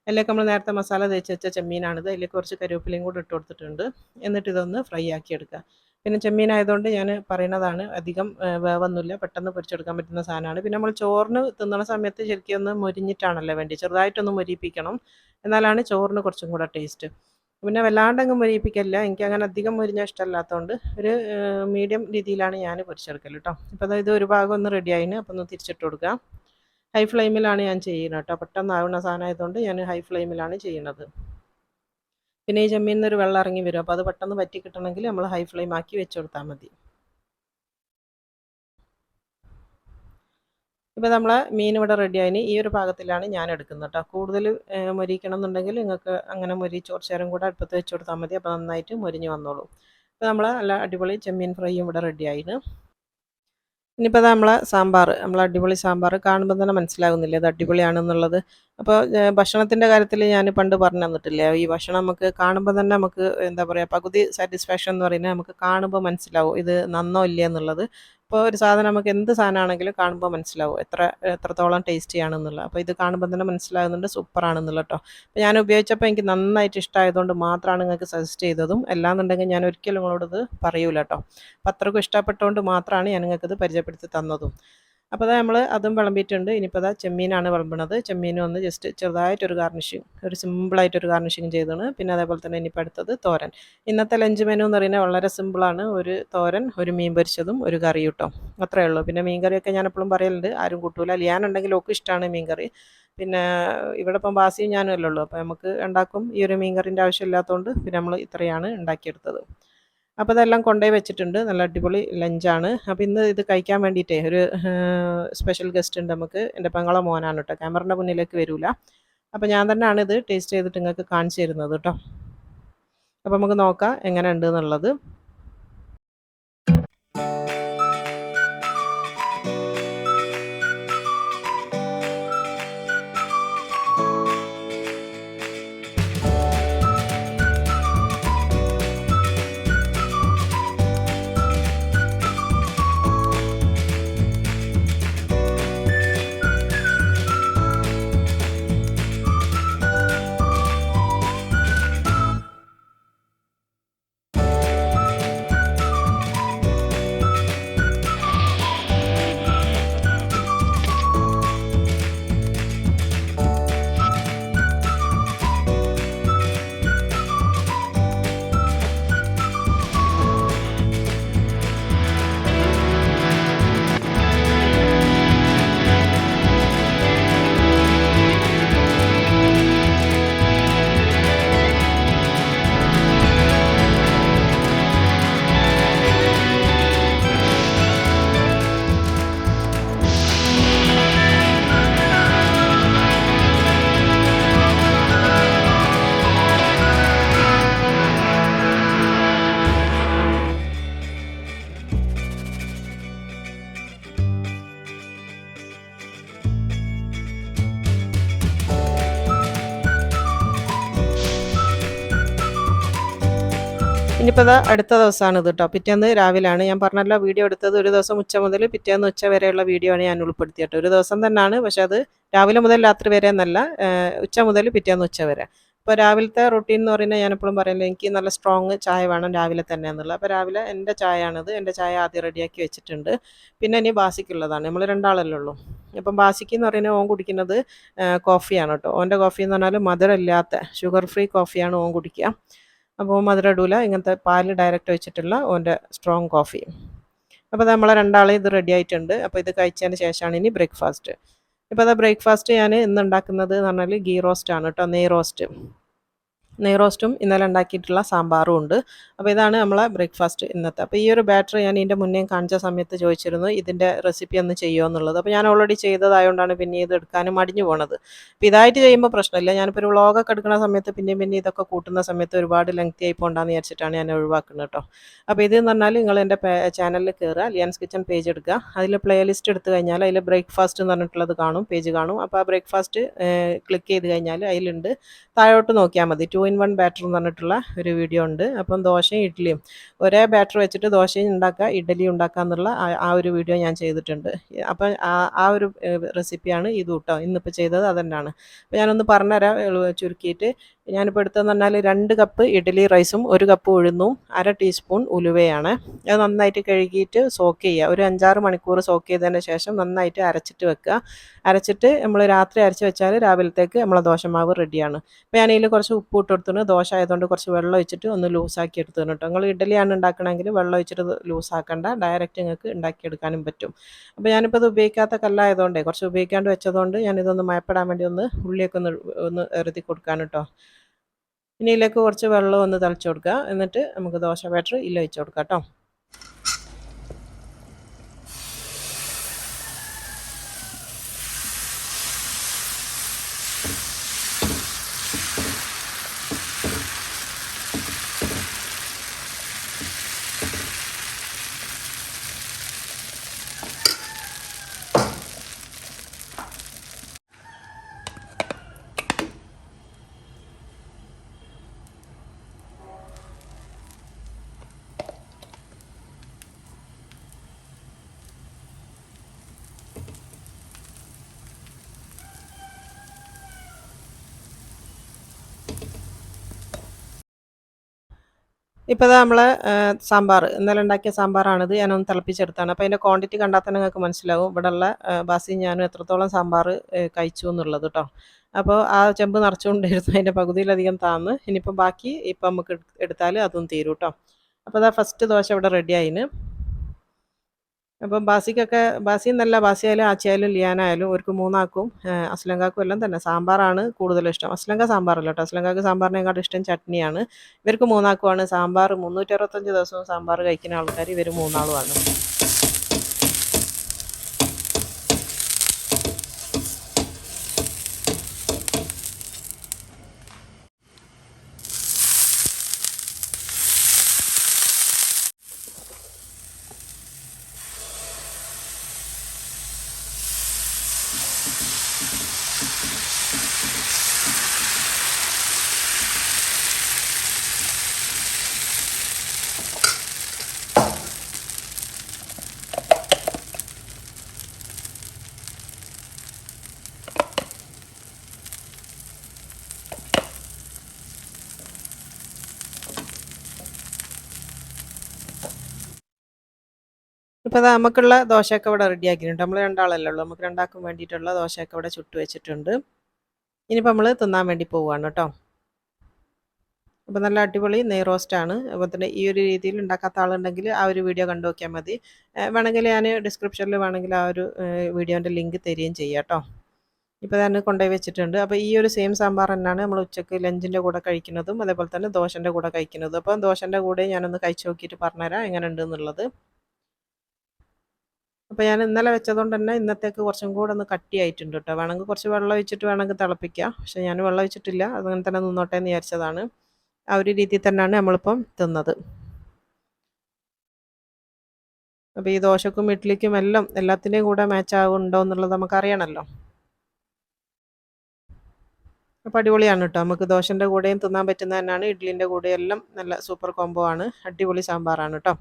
അതിലേക്ക് നമ്മൾ നേരത്തെ മസാല തേച്ച് വെച്ച ചെമ്മീനാണിത്. അതിലേക്ക് കുറച്ച് കറിവേപ്പിലയും കൂടി ഇട്ട് കൊടുത്തിട്ടുണ്ട്. എന്നിട്ട് ഇതൊന്ന് ഫ്രൈ ആക്കി എടുക്കുക. പിന്നെ ചെമ്മീനായതുകൊണ്ട് ഞാൻ പറയുന്നതാണ്, അധികം വേവൊന്നുമില്ല, പെട്ടെന്ന് പൊരിച്ചെടുക്കാൻ പറ്റുന്ന സാധനമാണ്. പിന്നെ നമ്മൾ ചോറിന് തിന്നുന്ന സമയത്ത് ശരിക്കും ഒന്ന് മൊരിഞ്ഞിട്ടാണല്ലോ വേണ്ടി, ചെറുതായിട്ടൊന്ന് മൊരിയിപ്പിക്കണം, എന്നാലാണ് ചോറിന് കുറച്ചും കൂടെ ടേസ്റ്റ്. പിന്നെ വല്ലാണ്ടങ്ങ് മൊരിയിപ്പിക്കലില്ല, എനിക്കങ്ങനെ അധികം മൊരിഞ്ഞ ഇഷ്ടമല്ലാത്തതുകൊണ്ട് ഒരു മീഡിയം രീതിയിലാണ് ഞാൻ പൊരിച്ചെടുക്കൽ കേട്ടോ. അപ്പോൾ ഇത് ഒരു ഭാഗം ഒന്ന് റെഡിയായിന്. അപ്പോൾ ഒന്ന് തിരിച്ചിട്ട് കൊടുക്കുക. ഹൈ ഫ്ലെയിമിലാണ് ഞാൻ ചെയ്യുന്നത് കേട്ടോ. പെട്ടെന്നാവുന്ന സാധനമായതുകൊണ്ട് ഞാൻ ഹൈ ഫ്ലെയിമിലാണ് ചെയ്യുന്നത്. പിന്നെ ഈ ചെമ്മീനിൽ നിന്നൊരു വെള്ളം ഇറങ്ങി വരും, അപ്പോൾ അത് പെട്ടെന്ന് വറ്റി കിട്ടണമെങ്കിൽ നമ്മൾ ഹൈ ഫ്ലെയിം ആക്കി വെച്ച് കൊടുത്താൽ മതി. ഇപ്പോൾ നമ്മളെ മീൻ ഇവിടെ റെഡിയായിന്. ഈ ഒരു പാകത്തിലാണ് ഞാൻ എടുക്കുന്നത് കേട്ടോ. കൂടുതൽ മൊരിക്കണം എന്നുണ്ടെങ്കിൽ നിങ്ങൾക്ക് അങ്ങനെ കുറച്ച് നേരം കൂടെ അടുപ്പത്ത് വെച്ച് കൊടുത്താൽ മതി. അപ്പോൾ നന്നായിട്ട് മൊരിഞ്ഞ് വന്നോളൂ. ഇപ്പോൾ നമ്മൾ നല്ല അടിപൊളി ചെമ്മീൻ ഫ്രൈയും ഇവിടെ റെഡിയായിന്. ഇനിയിപ്പോൾ നമ്മളെ സാമ്പാർ, നമ്മളെ അടിപൊളി സാമ്പാർ കാണുമ്പോൾ തന്നെ മനസ്സിലാകുന്നില്ലേ അത് അടിപൊളിയാണെന്നുള്ളത്. അപ്പോൾ ഭക്ഷണത്തിൻ്റെ കാര്യത്തിൽ ഞാൻ പണ്ട് പറഞ്ഞു തന്നിട്ടില്ലേ, ഈ ഭക്ഷണം നമുക്ക് കാണുമ്പോൾ തന്നെ നമുക്ക് എന്താ പറയുക, പകുതി സാറ്റിസ്ഫാക്ഷൻ എന്ന് പറയുന്നത് നമുക്ക് കാണുമ്പോൾ മനസ്സിലാവും ഇത് നന്നോ ഇല്ല എന്നുള്ളത്. ഇപ്പോൾ ഒരു സാധനം നമുക്ക് എന്ത് സാധനമാണെങ്കിലും കാണുമ്പോൾ മനസ്സിലാവും എത്രത്തോളം ടേസ്റ്റി ആണെന്നുള്ളത്. അപ്പോൾ ഇത് കാണുമ്പോൾ തന്നെ മനസ്സിലാകുന്നുണ്ട് സൂപ്പറാണെന്നുള്ളത് കേട്ടോ. അപ്പോൾ ഞാൻ ഉപയോഗിച്ചപ്പോൾ എനിക്ക് നന്നായിട്ട് ഇഷ്ടമായതുകൊണ്ട് മാത്രമാണ് നിങ്ങൾക്ക് സജസ്റ്റ് ചെയ്തതും. അല്ലാന്നുണ്ടെങ്കിൽ ഞാൻ ഒരിക്കലും നിങ്ങളോടത് പറയൂല കേട്ടോ. അപ്പോൾ അത്രയ്ക്കും ഇഷ്ടപ്പെട്ടുകൊണ്ട് മാത്രമാണ് ഞാൻ നിങ്ങൾക്കിത് പരിചയപ്പെടുത്തി തന്നതും. അപ്പോൾ നമ്മൾ അതും വിളമ്പിയിട്ടുണ്ട്. ഇനിയിപ്പോൾ ചെമ്മീനാണ് വിളമ്പണത്. ചെമ്മീനും ഒന്ന് ജസ്റ്റ് ചെറുതായിട്ടൊരു ഗാർണിഷിങ്, ഒരു സിമ്പിളായിട്ടൊരു ഗാർണിഷിങ് ചെയ്തതാണ്. പിന്നെ അതേപോലെ തന്നെ ഇനിയിപ്പോൾ അടുത്തത് തോരൻ. ഇന്നത്തെ ലഞ്ച് മെനു എന്ന് പറയുന്നത് വളരെ സിമ്പിളാണ്. ഒരു തോരൻ, ഒരു മീൻ പൊരിച്ചതും ഒരു കറി കേട്ടോ, അത്രയേ ഉള്ളൂ. പിന്നെ മീൻ കറിയൊക്കെ ഞാൻ എപ്പോഴും പറയലുണ്ട്, ആരും കൂട്ടൂല. ലിയാനുണ്ടെങ്കിൽ ഒക്കെ ഇഷ്ടമാണ് മീൻ കറി. പിന്നെ ഇവിടെ ഇപ്പം ബാസിയും ഞാനും അല്ലേ ഉള്ളൂ, അപ്പോൾ നമുക്ക് ഉണ്ടാക്കും ഈ ഒരു മീൻ കറിൻ്റെ ആവശ്യമില്ലാത്തതുകൊണ്ട് പിന്നെ നമ്മൾ ഇത്രയാണ് ഉണ്ടാക്കിയെടുത്തത്. അപ്പോൾ ഇതെല്ലാം കൊണ്ടുപോയി വെച്ചിട്ടുണ്ട്. നല്ല അടിപൊളി ലഞ്ചാണ്. അപ്പോൾ ഇന്ന് ഇത് കഴിക്കാൻ വേണ്ടിയിട്ടേ ഒരു സ്പെഷ്യൽ ഗസ്റ്റ് ഉണ്ട് നമുക്ക്. എൻ്റെ പെങ്ങളെ മോനാണ് കേട്ടോ, ക്യാമറയുടെ മുന്നിലേക്ക് വരില്ല. അപ്പോൾ ഞാൻ തന്നെയാണ് ഇത് ടേസ്റ്റ് ചെയ്തിട്ട് നിങ്ങൾക്ക് കാണിച്ചു തരുന്നത് കേട്ടോ. അപ്പോൾ നമുക്ക് നോക്കാം എങ്ങനെ ഉണ്ട് എന്നുള്ളത്. ഇനിയിപ്പോൾ ഇതാ അടുത്ത ദിവസമാണ് ഇത് കേട്ടോ. പിറ്റേന്ന് രാവിലെയാണ് ഞാൻ പറഞ്ഞല്ലോ വീഡിയോ എടുത്തത്. ഒരു ദിവസം ഉച്ച മുതൽ പിറ്റേന്ന് ഉച്ച വരെയുള്ള വീഡിയോ ആണ് ഞാൻ ഉൾപ്പെടുത്തിയിട്ട്. ഒരു ദിവസം തന്നെയാണ്, പക്ഷെ അത് രാവിലെ മുതൽ രാത്രി വരെ എന്നല്ല, ഉച്ച മുതൽ പിറ്റേന്ന് ഉച്ച വരെ. അപ്പോൾ രാവിലത്തെ റൊട്ടീൻ എന്ന് പറയുന്നത് ഞാൻ എപ്പോഴും പറയുന്നത് എനിക്ക് നല്ല സ്ട്രോങ് ചായ വേണം രാവിലെ തന്നെ എന്നുള്ളത്. അപ്പോൾ രാവിലെ എൻ്റെ ചായയാണിത്. എൻ്റെ ചായ ആദ്യം റെഡിയാക്കി വെച്ചിട്ടുണ്ട്. പിന്നെ ഇനി ബാസിക്കുള്ളതാണ്. നമ്മൾ രണ്ടാളല്ലേ ഉള്ളൂ. അപ്പം ബാസിക്ക് എന്ന് പറയുന്നത് ഓൻ കുടിക്കുന്നത് കോഫിയാണ് കേട്ടോ. ഓൻ്റെ കോഫി എന്ന് പറഞ്ഞാൽ മധുരമില്ലാത്ത ഷുഗർ ഫ്രീ കോഫിയാണ് ഓൻ കുടിക്കുക. അപ്പോൾ മധുരം ഇടൂല, ഇങ്ങനത്തെ പാല് ഡയറക്റ്റ് വെച്ചിട്ടുള്ള ഓൻ്റെ സ്ട്രോങ് കോഫി. അപ്പോൾ നമ്മളെ രണ്ടാളെ ഇത് റെഡി ആയിട്ടുണ്ട്. അപ്പോൾ ഇത് കഴിച്ചതിന് ശേഷമാണ് ഇനി ബ്രേക്ക്ഫാസ്റ്റ്. ഇപ്പോൾ അത് ബ്രേക്ക്ഫാസ്റ്റ് ഞാൻ ഇന്ന് ഉണ്ടാക്കുന്നത് എന്ന് പറഞ്ഞാൽ ഗീ റോസ്റ്റ് ആണ് കേട്ടോ, നെയ് റോസ്റ്റും ഇന്നലെ ഉണ്ടാക്കിയിട്ടുള്ള സാമ്പാറും ഉണ്ട്. അപ്പോൾ ഇതാണ് നമ്മളെ ബ്രേക്ക്ഫാസ്റ്റ് ഇന്നത്തെ. അപ്പോൾ ഈ ഒരു ബാറ്റർ ഞാൻ ഇതിൻ്റെ മുന്നേ കാണിച്ച സമയത്ത് ചോദിച്ചിരുന്നു ഇതിൻ്റെ റെസിപ്പി ഒന്ന് ചെയ്യുമോ എന്നുള്ളത്. അപ്പോൾ ഞാൻ ഓൾറെഡി ചെയ്തതായതുകൊണ്ടാണ് പിന്നെ ഇത് എടുക്കാനും മടിഞ്ഞു പോണത്. അപ്പോൾ ഇതായിട്ട് ചെയ്യുമ്പോൾ പ്രശ്നമില്ല. ഞാനിപ്പോൾ ഒരു വ്ളോഗൊക്കെ എടുക്കുന്ന സമയത്ത് പിന്നെ ഇതൊക്കെ കൂട്ടുന്ന സമയത്ത് ഒരുപാട് ലെങ്തി ആയി പോകണ്ടെന്ന് വിചാരിച്ചിട്ടാണ് ഞാൻ ഒഴിവാക്കുന്നത് കേട്ടോ. അപ്പോൾ ഇതെന്ന് പറഞ്ഞാൽ നിങ്ങൾ എൻ്റെ ചാനലിൽ കയറുക, ലിയാൻസ് കിച്ചൺ പേജ് എടുക്കുക. അതിൽ പ്ലേലിസ്റ്റ് എടുത്തു കഴിഞ്ഞാൽ അതിൽ ബ്രേക്ക്ഫാസ്റ്റ് എന്ന് പറഞ്ഞിട്ടുള്ളത് കാണും, പേജ് കാണും. അപ്പോൾ ആ ബ്രേക്ക്ഫാസ്റ്റ് ക്ലിക്ക് ചെയ്ത് കഴിഞ്ഞാൽ അതിലുണ്ട്, താഴോട്ട് നോക്കിയാൽ മതി 2 in 1 ബാറ്റർ എന്ന് പറഞ്ഞിട്ടുള്ള ഒരു വീഡിയോ ഉണ്ട്. അപ്പം ദോശയും ഇഡ്ഡലിയും ഒരേ ബാറ്റർ വെച്ചിട്ട് ദോശയും ഉണ്ടാക്കുക ഇഡ്ഡലിയും ഉണ്ടാക്കുക എന്നുള്ള ആ ഒരു വീഡിയോ ഞാൻ ചെയ്തിട്ടുണ്ട്. അപ്പം ആ ഒരു റെസിപ്പിയാണ് ഇത് കേട്ടോ. ഇന്നിപ്പോൾ ചെയ്തത് അതുതന്നെയാണ്. അപ്പോൾ ഞാനൊന്ന് പറഞ്ഞുതരാം ചുരുക്കിയിട്ട്. ഞാനിപ്പോൾ എടുത്തതെന്ന് പറഞ്ഞാൽ 2 കപ്പ് ഇഡ്ഡലി റൈസും 1 കപ്പ് ഉഴുന്നും 1/2 ടീസ്പൂൺ ഉലുവയാണ്. അത് നന്നായിട്ട് കഴുകിയിട്ട് സോക്ക് ചെയ്യുക. ഒരു 5-6 മണിക്കൂർ സോക്ക് ചെയ്തതിന് ശേഷം നന്നായിട്ട് അരച്ചിട്ട് വെക്കുക. അരച്ചിട്ട് നമ്മൾ രാത്രി അരച്ച് വെച്ചാൽ രാവിലത്തേക്ക് നമ്മളെ ദോശമാവ് റെഡിയാണ്. അപ്പോൾ ഞാനതിൽ കുറച്ച് ഉപ്പ് ഇട്ട് കൊടുത്തു. ദോശ ആയതുകൊണ്ട് കുറച്ച് വെള്ളം ഒഴിച്ചിട്ട് ഒന്ന് ലൂസാക്കി എടുത്തു കേട്ടോ. നിങ്ങൾ ഇഡ്ഡലിയാണ് ഉണ്ടാക്കണമെങ്കിൽ വെള്ളം ഒഴിച്ചിട്ട് ലൂസാക്കണ്ട, ഡയറക്റ്റ് നിങ്ങൾക്ക് ഉണ്ടാക്കിയെടുക്കാനും പറ്റും. അപ്പോൾ ഞാനിപ്പോൾ ഇത് ഉപയോഗിക്കാത്ത കല്ലായതുകൊണ്ടേ കുറച്ച് ഉപയോഗിക്കാണ്ട് വെച്ചതുകൊണ്ട് ഞാനിതൊന്ന് മയപ്പെടാൻ വേണ്ടി ഉള്ളിയൊക്കെ ഒന്ന് എറുതി കൊടുക്കാൻ കേട്ടോ. ഇനി ഇതിലേക്ക് കുറച്ച് വെള്ളം ഒന്ന് തളിച്ച് കൊടുക്കുക. എന്നിട്ട് നമുക്ക് ദോശ ബാറ്റർ ഇതിൽ ഒഴിച്ച് കൊടുക്കാം കേട്ടോ. ഇപ്പോൾ ഇതാ നമ്മളെ സാമ്പാർ ഇന്നലെ ഉണ്ടാക്കിയ സാമ്പാറാണിത്. ഞാനൊന്ന് തിളപ്പിച്ചെടുത്താണ്. അപ്പോൾ അതിൻ്റെ ക്വാണ്ടിറ്റി കണ്ടാൽ തന്നെ നിങ്ങൾക്ക് മനസ്സിലാവും ഇവിടെയുള്ള ബാസിയും ഞാനും എത്രത്തോളം സാമ്പാർ കഴിച്ചു എന്നുള്ളത് കേട്ടോ. അപ്പോൾ ആ ചെമ്പ് നിറച്ചുകൊണ്ടിരുന്നു, അതിൻ്റെ പകുതിയിലധികം താന്ന്. ഇനിയിപ്പോൾ ബാക്കി ഇപ്പം നമുക്ക് എടുത്താൽ അതും തീരും കേട്ടോ. അപ്പോൾ അതാ ഫസ്റ്റ് ദോശ ഇവിടെ റെഡി ആയിന്. അപ്പം ബാസി എന്നല്ല, ബാസിയായാലും ആച്ചിയായാലും ലിയാനായാലും അവർക്ക് മൂന്നാക്കും അസ്ലങ്കാക്കും എല്ലാം തന്നെ സാമ്പാറാണ് കൂടുതലും ഇഷ്ടം. അസ്ലങ്ക സാമ്പാറല്ല കേട്ടോ, അസ്ലങ്കാക്ക് സാമ്പാറിനേക്കാളും ഇഷ്ടം ചട്നിയാണ്. ഇവർക്ക് മൂന്നാക്കുമാണ് സാമ്പാർ. 365 ദിവസവും സാമ്പാർ കഴിക്കുന്ന ആൾക്കാർ ഇവർ മൂന്നാളുമാണ്. ഇപ്പോൾ അത് നമുക്കുള്ള ദോശയൊക്കെ ഇവിടെ റെഡി ആക്കിയിട്ടുണ്ട്. നമ്മൾ രണ്ടാളല്ലേ ഉള്ളൂ, നമുക്ക് രണ്ടാൾക്കും വേണ്ടിയിട്ടുള്ള ദോശയൊക്കെ ഇവിടെ ചുട്ട് വെച്ചിട്ടുണ്ട്. ഇനിയിപ്പോൾ നമ്മൾ തിന്നാൻ വേണ്ടി പോവുകയാണ് കേട്ടോ. അപ്പോൾ നല്ല അടിപൊളി നെയ് റോസ്റ്റാണ്. അപ്പോൾ തന്നെ ഈ ഒരു രീതിയിൽ ഉണ്ടാക്കാത്ത ആളുണ്ടെങ്കിൽ ആ ഒരു വീഡിയോ കണ്ടു നോക്കിയാൽ മതി. വേണമെങ്കിൽ ഞാൻ ഡിസ്ക്രിപ്ഷനിൽ വേണമെങ്കിൽ ആ ഒരു വീഡിയോൻ്റെ ലിങ്ക് തരികയും ചെയ്യാം കേട്ടോ. ഇപ്പോൾ ഞാൻ കൊണ്ടുപോയി വെച്ചിട്ടുണ്ട്. അപ്പോൾ ഈ ഒരു സെയിം സാമ്പാർ തന്നെയാണ് നമ്മൾ ഉച്ചയ്ക്ക് ലഞ്ചിൻ്റെ കൂടെ കഴിക്കുന്നതും അതേപോലെ തന്നെ ദോശൻ്റെ കൂടെ കഴിക്കുന്നതും. അപ്പോൾ ദോശൻ്റെ കൂടെ ഞാനൊന്ന് കഴിച്ച് നോക്കിയിട്ട് പറഞ്ഞുതരാം എങ്ങനെ ഉണ്ട് എന്നുള്ളത്. അപ്പോൾ ഞാൻ ഇന്നലെ വെച്ചതുകൊണ്ട് തന്നെ ഇന്നത്തേക്ക് കുറച്ചും കൂടെ ഒന്ന് കട്ടിയായിട്ടുണ്ട് കേട്ടോ. വേണമെങ്കിൽ കുറച്ച് വെള്ളം ഒഴിച്ചിട്ട് വേണമെങ്കിൽ തിളപ്പിക്കാം. പക്ഷേ ഞാൻ വെള്ളം ഒഴിച്ചിട്ടില്ല, അതങ്ങനെ തന്നെ നിന്നോട്ടെ എന്ന് വിചാരിച്ചതാണ്. ആ ഒരു രീതിയിൽ തന്നെയാണ് നമ്മളിപ്പം തിന്നത്. അപ്പോൾ ഈ ദോശക്കും ഇഡ്ഡലിക്കും എല്ലാം എല്ലാത്തിൻ്റെയും കൂടെ മാച്ച് ആവുന്നുണ്ടോ എന്നുള്ളത് നമുക്കറിയണമല്ലോ. അപ്പോൾ അടിപൊളിയാണ് കേട്ടോ. നമുക്ക് ദോശൻ്റെ കൂടെയും തിന്നാൻ പറ്റുന്ന തന്നെയാണ്, ഇഡ്ഡലിൻ്റെ കൂടെയെല്ലാം നല്ല സൂപ്പർ കോംബോ ആണ്. അടിപൊളി സാമ്പാറാണ് കേട്ടോ.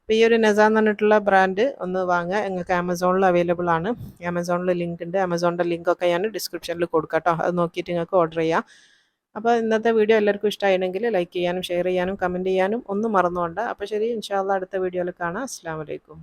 അപ്പോൾ ഈ ഒരു നെസ എന്ന് പറഞ്ഞിട്ടുള്ള ബ്രാൻഡ് ഒന്ന് വാങ്ങുക. നിങ്ങൾക്ക് ആമസോണിൽ അവൈലബിൾ ആണ്. ആമസോണിൽ ലിങ്ക് ഉണ്ട്. ആമസോണിൻ്റെ ലിങ്കൊക്കെ ഞാൻ ഡിസ്ക്രിപ്ഷനിൽ കൊടുക്കാം കേട്ടോ. അത് നോക്കിയിട്ട് നിങ്ങൾക്ക് ഓർഡർ ചെയ്യാം. അപ്പോൾ ഇന്നത്തെ വീഡിയോ എല്ലാവർക്കും ഇഷ്ടമായിരുന്നെങ്കിൽ ലൈക്ക് ചെയ്യാനും ഷെയർ ചെയ്യാനും കമൻറ്റ് ചെയ്യാനും ഒന്നും മറന്നുകൊണ്ട്. അപ്പോൾ ശരി, ഇൻഷാ അള്ളാ അടുത്ത വീഡിയോയിൽ കാണാം. അസ്സലാമു അലൈക്കും.